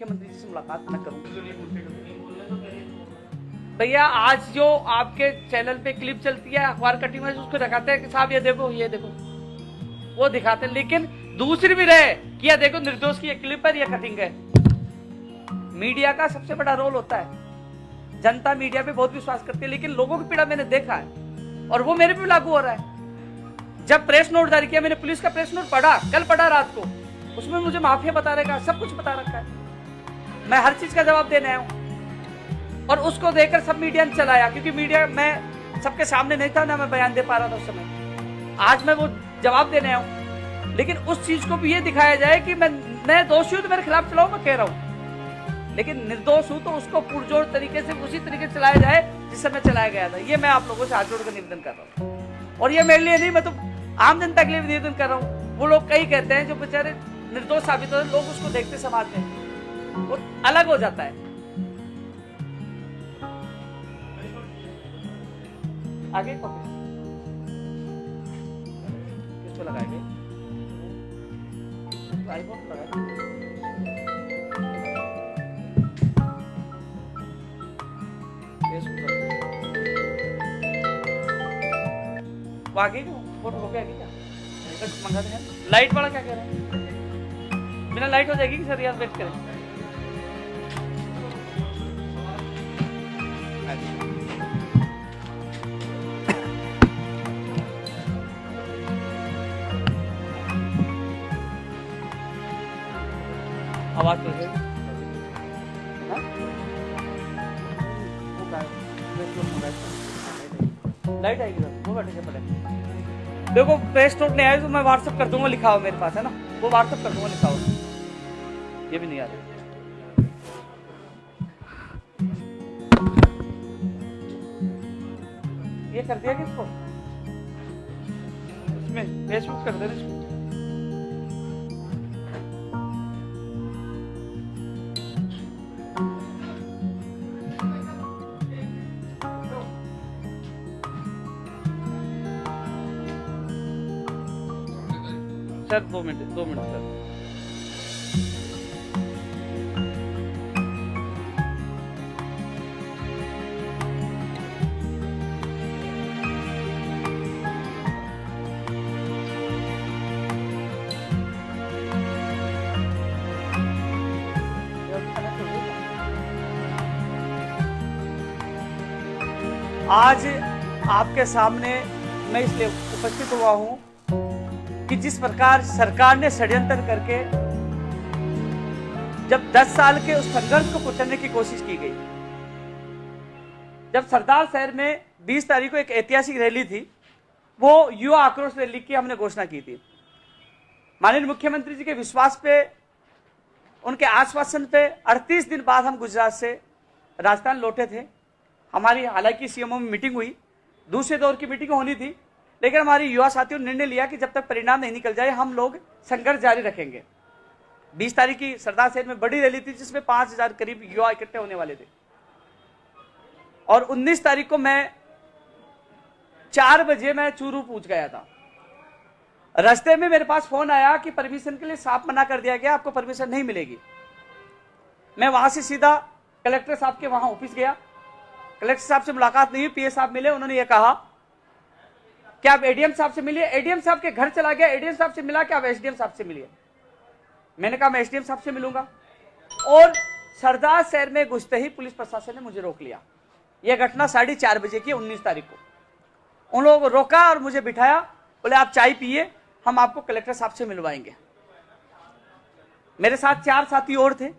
मुख्यमंत्री जी से मुलाकात न करूं। भैया आज जो आपके चैनल पे क्लिप चलती है अखबार कटिंग में, उसको दिखाते हैं कि साहब ये देखो वो दिखाते हैं, लेकिन दूसरी भी रहे कि ये देखो निर्दोष की ये क्लिप है, ये कटिंग है। मीडिया का सबसे बड़ा रोल होता है, जनता मीडिया पे बहुत विश्वास करती है, लेकिन लोगों की पीड़ा मैंने देखा है और वो मेरे पे लागू हो रहा है। जब प्रेस नोट जारी किया, मैंने पुलिस का प्रेस नोट पढ़ा, कल पढ़ा रात को, उसमें मुझे माफिया बता रखा है, सब कुछ बता रखा है। मैं हर चीज का जवाब देने आया हूं और उसको देखकर सब मीडिया ने चलाया, क्योंकि मीडिया मैं सबके सामने नहीं था ना, मैं बयान दे पा रहा था उस समय। आज मैं वो जवाब देने आया हूं, लेकिन उस चीज को भी ये दिखाया जाए कि मैं दोषी हूं तो मेरे खिलाफ चलाओ, मैं कह रहा हूं, लेकिन निर्दोष हूं तो उसको पुरजोर तरीके से उसी तरीके से चलाया जाए जिस समय चलाया गया था। ये मैं आप लोगों से हाथ जोड़कर निवेदन कर रहा हूँ, और ये मेरे लिए नहीं, मैं तो आम जनता के लिए निवेदन कर रहा हूँ। वो लोग कई कहते हैं जो बेचारे निर्दोष साबित होते, लोग उसको देखते समाज में वो अलग हो जाता है। आगे किसको लगाएंगे? आईफोन लगाएंगे। आगे फोटो कॉपी आगे क्या मंगा दें? लाइट वाला क्या कह रहे हैं? बिना लाइट हो जाएगी कि सर? यार वेट करें। आवाज कैसे? लाइट आएगी सर, वो बैठे पड़े। देखो प्रेस नोट नहीं आया तो मैं व्हाट्सएप कर दूंगा, लिखा हो मेरे पास है ना, वो व्हाट्सएप कर दूंगा, लिखा हो। ये भी नहीं आ रहा। ये कर दिया किसको? इसमें फेसबुक कर देना इसको। Sir 2 minute sir. आज आपके सामने मैं इसलिए उपस्थित हुआ हूं कि जिस प्रकार सरकार ने षड्यंत्र करके जब 10 साल के उस संघर्ष को कुचलने की कोशिश की गई, जब सरदार शहर में 20 तारीख को एक ऐतिहासिक रैली थी, वो युवा आक्रोश रैली की हमने घोषणा की थी। माननीय मुख्यमंत्री जी के विश्वास पे, उनके आश्वासन पे 38 दिन बाद हम गुजरात से राजस्थान लौटे थे। हमारी हालांकि सीएमओ में मीटिंग हुई, दूसरे दौर की मीटिंग होनी थी, लेकिन हमारे युवा साथियों ने निर्णय लिया कि जब तक परिणाम नहीं निकल जाए हम लोग संघर्ष जारी रखेंगे। 20 तारीख की सरदार शहर में बड़ी रैली थी जिसमें 5000 करीब युवा इकट्ठे होने वाले थे, और 19 तारीख को मैं 4 बजे मैं चूरू पहुंच गया था। रास्ते में मेरे पास फोन आया कि परमिशन के लिए साफ मना कर दिया गया, आपको परमिशन नहीं मिलेगी। मैं वहां से सीधा कलेक्टर साहब के वहां ऑफिस गया। कलेक्टर साहब से मुलाकात नहीं हुई, पीए साहब मिले, उन्होंने ये कहा कि आप एडीएम साहब से मिलिए। एडीएम साहब के घर चला गया, एडीएम साहब से मिला कि आप एसडीएम साहब से मिलिए। मैंने कहा मैं एसडीएम साहब से मिलूंगा, और सरदार शहर में घुसते ही पुलिस प्रशासन ने मुझे रोक लिया। यह घटना 4:30 बजे की 19 तारीख को। उन लोगों को रोका और मुझे बिठाया, बोले आप चाय पिए, हम आपको कलेक्टर साहब से मिलवाएंगे। मेरे साथ 4 साथी और थे,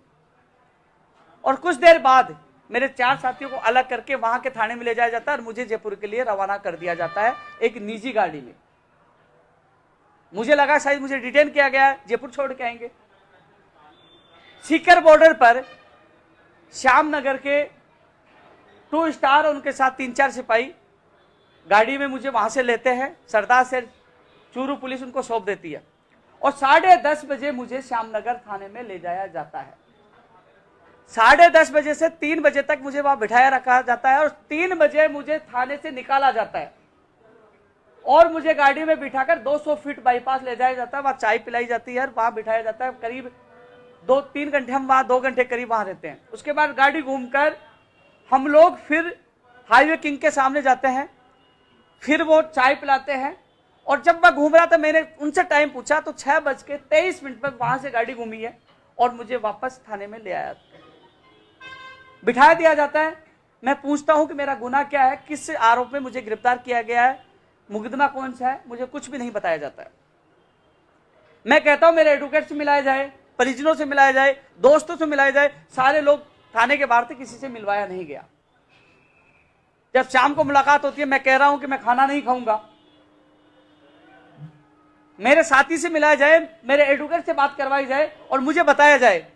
और कुछ देर बाद मेरे 4 साथियों को अलग करके वहां के थाने में ले जाया जाता है और मुझे जयपुर के लिए रवाना कर दिया जाता है एक निजी गाड़ी में। मुझे लगा शायद मुझे डिटेन किया गया है, जयपुर छोड़ के आएंगे। सीकर बॉर्डर पर श्यामनगर के 2 स्टार और उनके साथ 3-4 सिपाही गाड़ी में मुझे वहां से लेते हैं। सरदार से चूरू पुलिस उनको सौंप देती है, और 10:30 बजे मुझे श्यामनगर थाने में ले जाया जाता है। 10:30 बजे से 3 बजे तक मुझे वहां बिठाया रखा जाता है, और 3 बजे मुझे थाने से निकाला जाता है और मुझे गाड़ी में बिठाकर 200 फीट बाईपास ले जाया जाता है। वहां चाय पिलाई जाती है और वहां बिठाया जाता है। करीब 2-3 घंटे हम वहां 2 घंटे करीब वहां रहते हैं। उसके बाद गाड़ी घूमकर हम लोग फिर हाईवे किंग के सामने जाते हैं, फिर वो चाय पिलाते हैं। और जब मैं घूम रहा था मैंने उनसे टाइम पूछा तो 6:23 पर वहां से गाड़ी घूमी है और मुझे वापस थाने में ले आया, बिठा दिया जाता है। मैं पूछता हूं कि मेरा गुनाह क्या है, किस आरोप में मुझे गिरफ्तार किया गया है, मुकदमा कौन सा है, मुझे कुछ भी नहीं बताया जाता है। मैं कहता हूं मेरे एडवोकेट से मिलाया जाए, परिजनों से मिलाया जाए, दोस्तों से मिलाया जाए, सारे लोग थाने के बाहर थे, किसी से मिलवाया नहीं गया। जब शाम को मुलाकात होती है मैं कह रहा हूं कि मैं खाना नहीं खाऊंगा, मेरे साथी से मिलाया जाए, मेरे एडवोकेट से बात करवाई जाए और मुझे बताया जाए।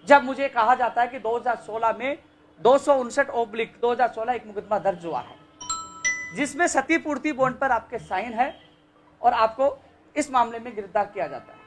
जब मुझे कहा जाता है कि 2016 में 259/2016 एक मुकदमा दर्ज हुआ है जिसमें क्षतिपूर्ति बॉन्ड पर आपके साइन है और आपको इस मामले में गिरफ्तार किया जाता है।